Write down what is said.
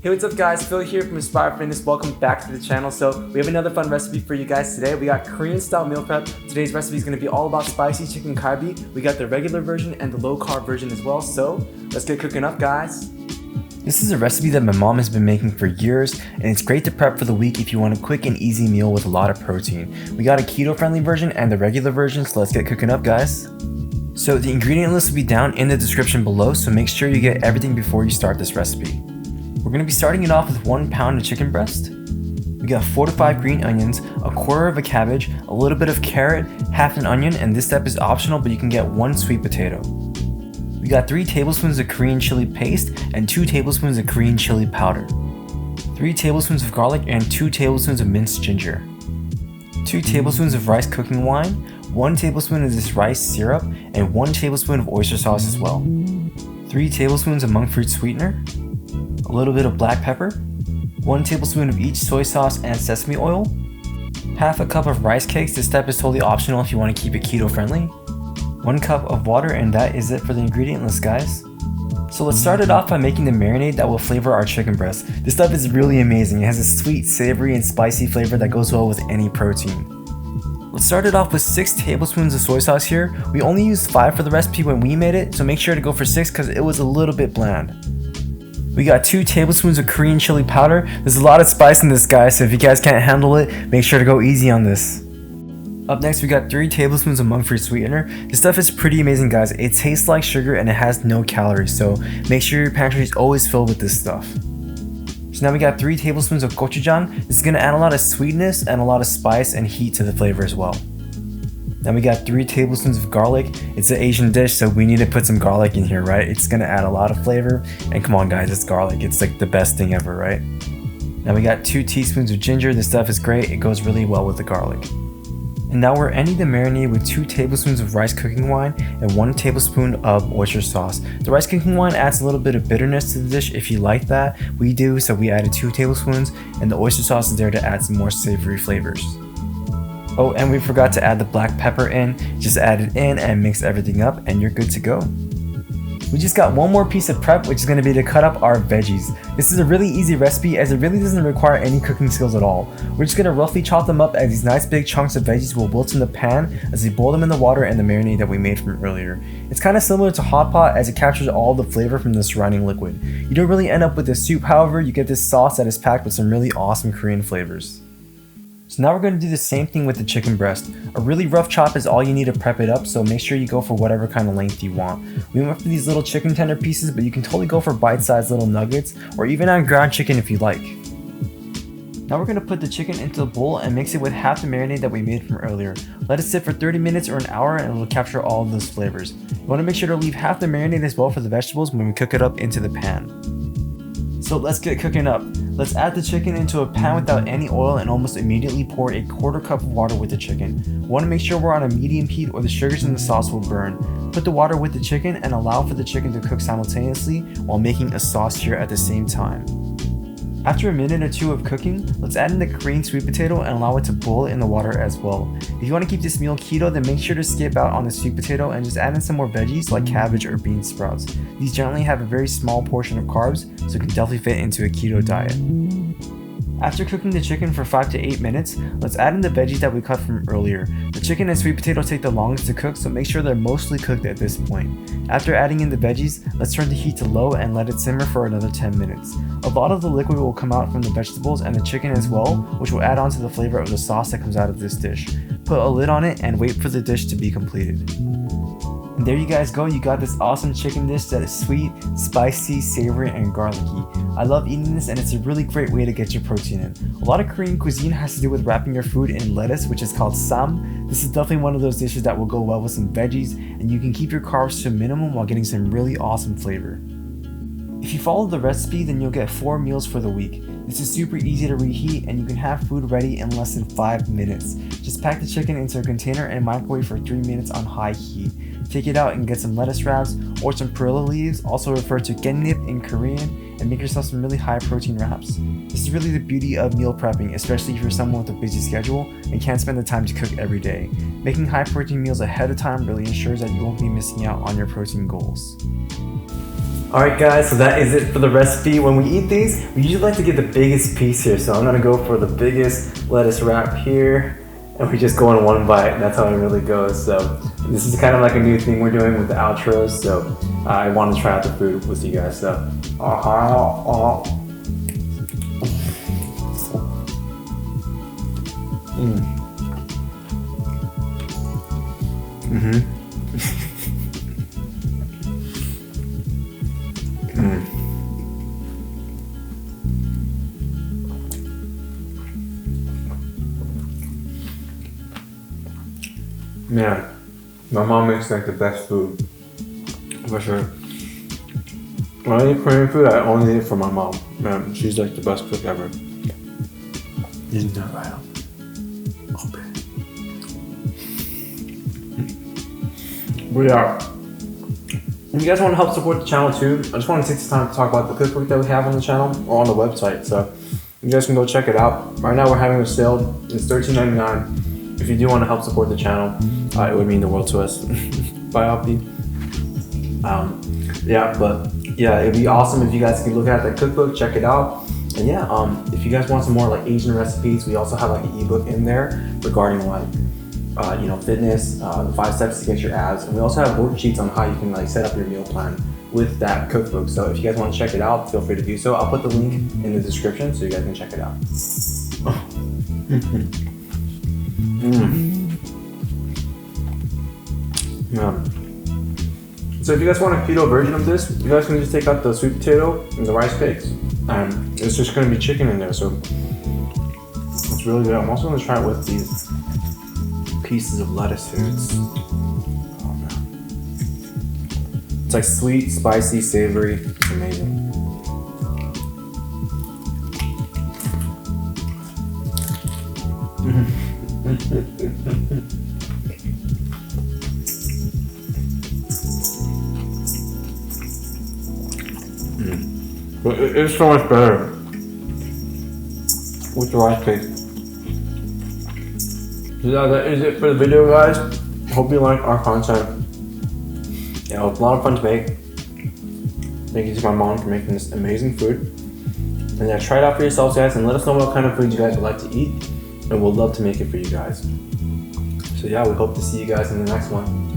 Hey, what's up guys, Phil here from Inspire Fitness. Welcome back to the channel. So we have another fun recipe for you guys today. We got Korean style meal prep. Today's recipe is going to be all about spicy chicken kalbi. We got the regular version and the low carb version as well. So let's get cooking up, guys. This is a recipe that my mom has been making for years, and it's great to prep for the week if you want a quick and easy meal with a lot of protein. We got a keto friendly version and the regular version, so let's get cooking up, guys. So the ingredient list will be down in the description below, so make sure you get everything before you start this recipe. We're going to be starting it off with 1 pound of chicken breast. We got 4 to 5 green onions, a quarter of a cabbage, a little bit of carrot, half an onion, and this step is optional, but you can get 1 sweet potato. We got 3 tablespoons of Korean chili paste and 2 tablespoons of Korean chili powder, 3 tablespoons of garlic and 2 tablespoons of minced ginger, 2 tablespoons of rice cooking wine, 1 tablespoon of this rice syrup, and 1 tablespoon of oyster sauce as well, 3 tablespoons of Monkfruit sweetener, a little bit of black pepper, 1 tablespoon of each soy sauce and sesame oil, half a cup of rice cakes. This step is totally optional if you want to keep it keto friendly, 1 cup of water, and that is it for the ingredient list, guys. So let's start it off by making the marinade that will flavor our chicken breast. This stuff is really amazing. It has a sweet, savory, and spicy flavor that goes well with any protein. Let's start it off with 6 tablespoons of soy sauce here. We only used 5 for the recipe when we made it, so make sure to go for 6 because it was a little bit bland. We got 2 tablespoons of Korean chili powder. There's a lot of spice in this, guys, so if you guys can't handle it, make sure to go easy on this. Up next, we got 3 tablespoons of Monkfruit sweetener. This stuff is pretty amazing, guys. It tastes like sugar and it has no calories, so make sure your pantry is always filled with this stuff. So now we got 3 tablespoons of Gochujang. This is going to add a lot of sweetness and a lot of spice and heat to the flavor as well. Then we got 3 tablespoons of garlic. It's an Asian dish, so we need to put some garlic in here, right? It's gonna add a lot of flavor. And come on guys, it's garlic. It's like the best thing ever, right? Now we got 2 teaspoons of ginger. This stuff is great. It goes really well with the garlic. And now we're ending the marinade with 2 tablespoons of rice cooking wine and 1 tablespoon of oyster sauce. The rice cooking wine adds a little bit of bitterness to the dish if you like that. We do, so we added 2 tablespoons, and the oyster sauce is there to add some more savory flavors. Oh, and we forgot to add the black pepper in. Just add it in and mix everything up and you're good to go. We just got one more piece of prep, which is going to be to cut up our veggies. This is a really easy recipe as it really doesn't require any cooking skills at all. We're just going to roughly chop them up as these nice big chunks of veggies will wilt in the pan as we boil them in the water and the marinade that we made from earlier. It's kind of similar to hot pot as it captures all the flavor from the surrounding liquid. You don't really end up with this soup, however, you get this sauce that is packed with some really awesome Korean flavors. So now we're going to do the same thing with the chicken breast. A really rough chop is all you need to prep it up, so make sure you go for whatever kind of length you want. We went for these little chicken tender pieces, but you can totally go for bite-sized little nuggets, or even on ground chicken if you like. Now we're going to put the chicken into a bowl and mix it with half the marinade that we made from earlier. Let it sit for 30 minutes or an hour and it will capture all of those flavors. You want to make sure to leave half the marinade as well for the vegetables when we cook it up into the pan. So let's get cooking up. Let's add the chicken into a pan without any oil and almost immediately pour a quarter cup of water with the chicken. We want to make sure we're on a medium heat or the sugars in the sauce will burn. Put the water with the chicken and allow for the chicken to cook simultaneously while making a sauce here at the same time. After a minute or 2 of cooking, let's add in the Korean sweet potato and allow it to boil in the water as well. If you want to keep this meal keto, then make sure to skip out on the sweet potato and just add in some more veggies like cabbage or bean sprouts. These generally have a very small portion of carbs, so it can definitely fit into a keto diet. After cooking the chicken for 5 to 8 minutes, let's add in the veggies that we cut from earlier. The chicken and sweet potato take the longest to cook, so make sure they're mostly cooked at this point. After adding in the veggies, let's turn the heat to low and let it simmer for another 10 minutes. A lot of the liquid will come out from the vegetables and the chicken as well, which will add on to the flavor of the sauce that comes out of this dish. Put a lid on it and wait for the dish to be completed. And there you guys go, you got this awesome chicken dish that is sweet, spicy, savory, and garlicky. I love eating this and it's a really great way to get your protein in. A lot of Korean cuisine has to do with wrapping your food in lettuce, which is called sam. This is definitely one of those dishes that will go well with some veggies, and you can keep your carbs to a minimum while getting some really awesome flavor. If you follow the recipe, then you'll get 4 meals for the week. This is super easy to reheat and you can have food ready in less than 5 minutes. Just pack the chicken into a container and microwave for 3 minutes on high heat. Take it out and get some lettuce wraps or some perilla leaves, also referred to gendnip in Korean, and make yourself some really high protein wraps. This is really the beauty of meal prepping, especially if you're someone with a busy schedule and can't spend the time to cook every day. Making high protein meals ahead of time really ensures that you won't be missing out on your protein goals. Alright guys, so that is it for the recipe. When we eat these, we usually like to get the biggest piece here. So I'm gonna go for the biggest lettuce wrap here. And we just go in one bite, and that's how it really goes. So this is kind of like a new thing we're doing with the outros. So I want to try out the food with you guys. So Man, my mom makes like the best food, for sure. When I eat Korean food, I only eat it for my mom. Man, she's like the best cook ever. Isn't that right? Okay. But yeah, if you guys want to help support the channel too, I just want to take this time to talk about the cookbook that we have on the channel or on the website. So you guys can go check it out. Right now we're having a sale. It's $13.99. If you do want to help support the channel, it would mean the world to us. Bye, Alfie. Yeah, it'd be awesome if you guys can look at the cookbook, check it out. And yeah, if you guys want some more like Asian recipes, we also have like an ebook in there regarding like, fitness, the 5 steps to get your abs. And we also have worksheets on how you can like set up your meal plan with that cookbook. So if you guys want to check it out, feel free to do so. I'll put the link in the description so you guys can check it out. Yeah. So if you guys want a keto version of this, you guys can just take out the sweet potato and the rice cakes, and it's just going to be chicken in there. So it's really good. I'm also going to try it with these pieces of lettuce here. It's like sweet, spicy, savory. It's amazing. But it's so much better with the rice cake. So yeah, that is it for the video, guys. Hope you like our content. Yeah, it was a lot of fun to make. Thank you to my mom for making this amazing food. And yeah, try it out for yourselves, guys, and let us know what kind of food you guys would like to eat. And we'll love to make it for you guys. So yeah, we hope to see you guys in the next one.